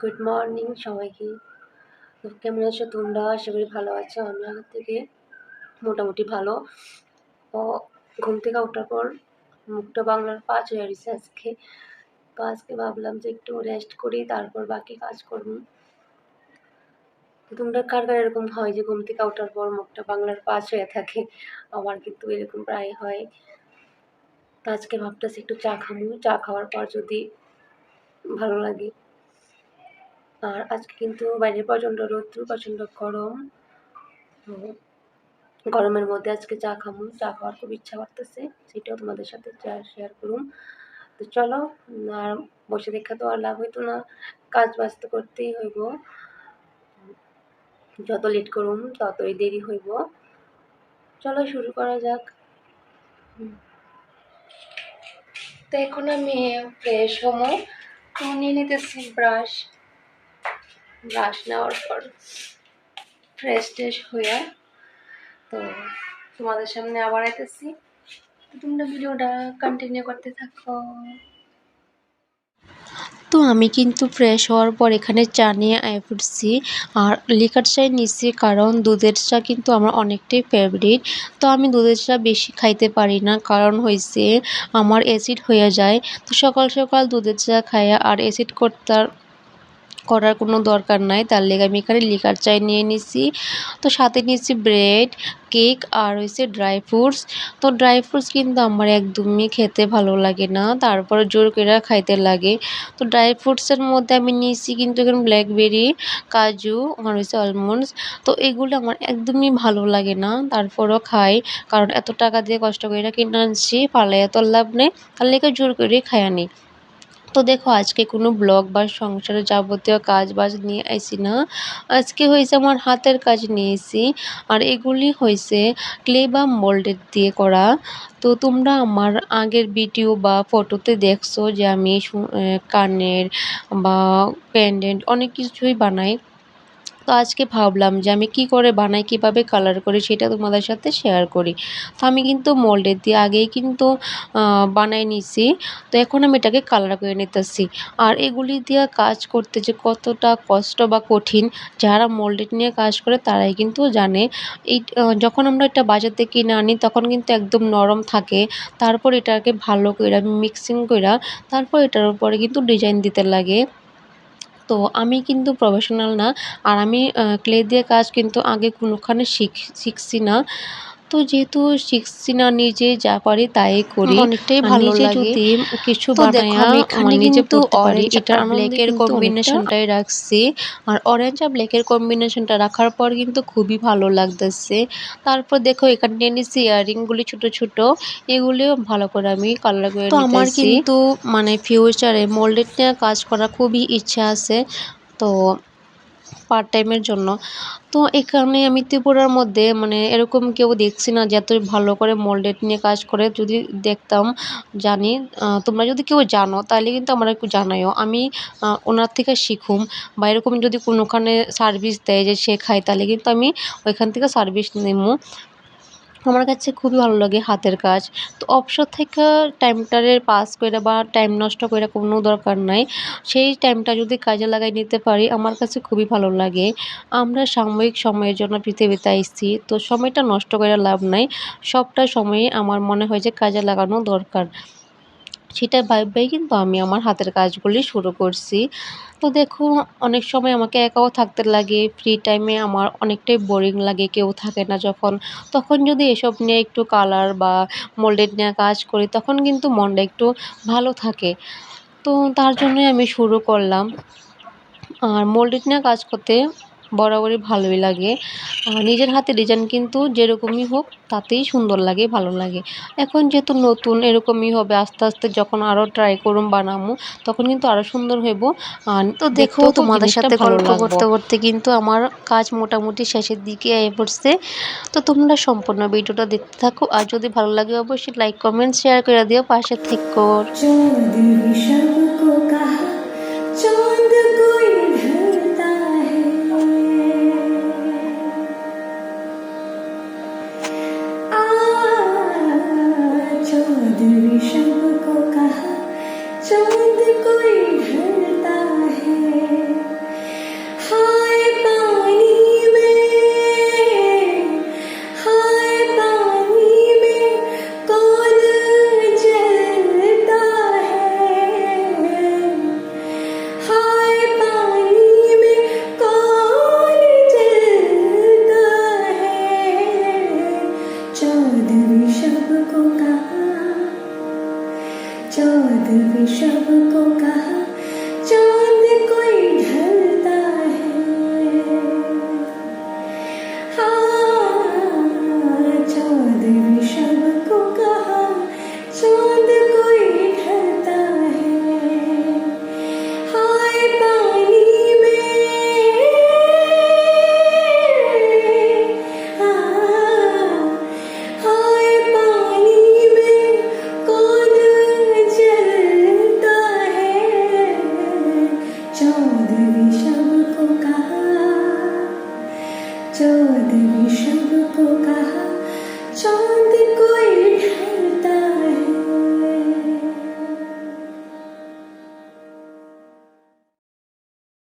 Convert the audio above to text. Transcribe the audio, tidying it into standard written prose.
Good morning সবাইকে। তো কেমন আছো তোমরা? আশা করি ভালো আছো। আমি আগের থেকে মোটামুটি ভালো। তো ঘুম থেকে ওঠার পর মুখটা বাংলার 5 হয়ে গেছে আজকে। তো আজকে ভাবলাম যে একটু রেস্ট করি, তারপর বাকি কাজ করবো। তো তোমরা কার কার এরকম হয় যে ঘুম থেকে ওঠার পর মুখটা বাংলার 5 হয়ে থাকে? আমার কিন্তু এরকম প্রায় হয়। তো আজকে ভাবতেছি একটু চা খাবো, চা খাওয়ার পর যদি ভালো লাগে। আর আজকে কিন্তু বাইরে প্রচণ্ড রৌদ্র, প্রচণ্ড গরম। তো গরমের মধ্যে আজকে চা খাবো, চা খাওয়ার খুব ইচ্ছা করতেছে, সেটাও তোমাদের সাথে শেয়ার করুম। তো চলো, আর বসে দেখা তো আর লাভ হইতো না, কাজ বাজ তো করতেই হইব। যত লেট করুম ততই দেরি হইব। চলো শুরু করা যাক। তো এখন আমি ফ্রেশ হবো, তো নিয়ে নিতেছি ব্রাশ নেওয়ার পর ফ্রেশ ট্রেশ হয়ে তো তোমাদের সামনে আবার আইতেছি। তোমরা ভিডিওটা কন্টিনিউ করতে থাকো। তো আমি কিন্তু ফ্রেশ হওয়ার পর এখানে চা নিয়ে আয় পড়ছি। আর লিকার চাই নিচ্ছি কারণ দুধের চা কিন্তু আমার অনেকটাই ফেভারিট। তো আমি দুধের চা বেশি খাইতে পারি না, কারণ হয়েছে আমার অ্যাসিড হয়ে যায়। তো সকাল সকাল দুধের চা খাইয়া আর অ্যাসিড করার কোনো দরকার নাই, তার লেগে আমি এখানে লিকার চাই নিয়ে নিছি। তো সাথে নিচ্ছি ব্রেড, কেক আর হয়েছে ড্রাই ফ্রুটস। তো ড্রাই ফ্রুটস কিন্তু আমার একদমই খেতে ভালো লাগে না, তারপরে জোর করে খাইতে লাগে। তো ড্রাই ফ্রুটসের মধ্যে আমি নিয়েছি কিন্তু এখানে ব্ল্যাকবেরি, কাজু আর হয়েছে অলমন্ডস। তো এগুলো আমার একদমই ভালো লাগে না, তারপরও খাই, কারণ এত টাকা দিয়ে কষ্ট করে কিনে আনছি, ফালাই এত লাভ নেই, তার লেগে জোর করে খাই আনি। তো দেখো আজকে কোনো ব্লগ বা সংসারের যাবতীয় কাজ বাজ নিয়ে আইছি না, আজকে হয়েছে আমার হাতের কাজ নিয়েছি। আর এগুলি হয়েছে ক্লে বা মোল্ডের দিয়ে করা। তো তোমরা আমার আগের ভিডিও বা ফটোতে দেখছো যে আমি কানের বা পেন্ডেন্ট অনেক কিছুই বানাই। তো আজকে ভাবলাম যে আমি কি করে বানাই, কিভাবে কালার করি, সেটা তোমাদের সাথে শেয়ার করি। তো আমি কিন্তু মোল্ডের দিয়ে আগেই কিন্তু বানাই নিছি। তো এখন আমি এটাকে কালার করে নিতেছি। আর এগুলি দিয়ে কাজ করতে যে কতটা কষ্ট বা কঠিন, যারা মোল্ডেড নিয়ে কাজ করে তারাই কিন্তু জানে। এই যখন আমরা এটা বাজার থেকে কিনে আনি তখন কিন্তু একদম নরম থাকে, তারপর এটাকে ভালো করে মিক্সিং করে তারপর এটার উপরে কিন্তু ডিজাইন দিতে লাগে। তো আমি কিন্তু প্রফেশনাল না, আর আমি ক্লে দিয়ে কাজ কিন্তু আগে কোনোখানে শিখছি না। তো যেহেতু শিখছি না, নিজে যা পারি তাই করি। অনেকটাই আর ভালো নিজে লাগে। যদি কিছু তো দেখো বানায়া আমি এখানে নিজে কিন্তু পড়তে পারি, অরেঞ্জ এটার আর আনন্দে ব্ল্যাকের কিন্তু অনেকটা কম্বিনেশনটাই রাখছি। আর অরেঞ্জ আর ব্ল্যাকের কম্বিনেশনটা রাখার পর কিন্তু খুবই ভালো লাগতেছে। তারপর দেখো এখানে নিয়ে নিচ্ছি ইয়াররিংগুলি ছোট ছোট, এগুলিও ভালো করে আমি কালার করে তো আমার নিতেছি। কিন্তু মানে ফিউচারে মোল্ডেড নিয়ে কাজ করার খুবই ইচ্ছা আছে, তো পার্ট টাইমের জন্য। তো এখানে আমি ত্রিপুরার মধ্যে মানে এরকম কেউ দেখছি না যে এত ভালো করে মোল্ডেড নিয়ে কাজ করে। যদি দেখতাম, জানি, তোমরা যদি কেউ জানো তাহলে কিন্তু আমার একটু জানাইও, আমি ওনার থেকে শিখুম। বা এরকম যদি কোনোখানে সার্ভিস দেয় যে শেখায়, তাহলে কিন্তু আমি ওইখান থেকে সার্ভিস নেবো। আমার কাছে খুবই ভালো লাগে হাতের কাজ। তো অবসর থেকে টাইমটারে পাস করে বা টাইম নষ্ট করে কোনো দরকার নাই, সেই টাইমটা যদি কাজে লাগাই নিতে পারি আমার কাছে খুবই ভালো লাগে। আমরা সাময়িক সময়ের জন্য পৃথিবীতে আইছি, তো সময়টা নষ্ট করে লাভ নাই। সবটা সময়ই আমার মনে হয় যে কাজে লাগানো দরকার। সেটা ভাইবাই কিন্তু আমি আমার হাতের কাজগুলি শুরু করছি। তো দেখো অনেক সময় আমাকে একাও থাকতে লাগে, ফ্রি টাইমে আমার অনেকটাই বোরিং লাগে, কেউ থাকে না যখন, তখন যদি এসব নিয়ে একটু কালার বা মোল্ডেড নিয়ে কাজ করি তখন কিন্তু মনটা একটু ভালো থাকে। তো তার জন্যই আমি শুরু করলাম। আর মোল্ডেড নিয়ে কাজ করতে বরাবরই ভালোই লাগে। নিজের হাতে ডিজাইন কিন্তু যেরকমই হোক তাতেই সুন্দর লাগে, ভালো লাগে। এখন যেহেতু নতুন এরকমই হবে, আস্তে আস্তে যখন আরও ট্রাই করুম বানামু তখন কিন্তু আরও সুন্দর হইব। আর তো দেখো দেখতেও তো তোমাদের জিনিসটা সাথে ভালো গল্প লাগবো। করতে করতে কিন্তু আমার কাজ মোটামুটি শেষের দিকে এসে পড়ছে। তো তোমরা সম্পূর্ণ ভিডিওটা দেখতে থাকো, আর যদি ভালো লাগে অবশ্যই লাইক কমেন্ট শেয়ার করে দিও, পাশে থেকো। चांद भी सबको कहा चांद कोई ढलता है आ चांद भी सबको कहा चांद कोई ढलता है चौदहवीं सबको कहा, चौदहवीं सबको कहा, चांद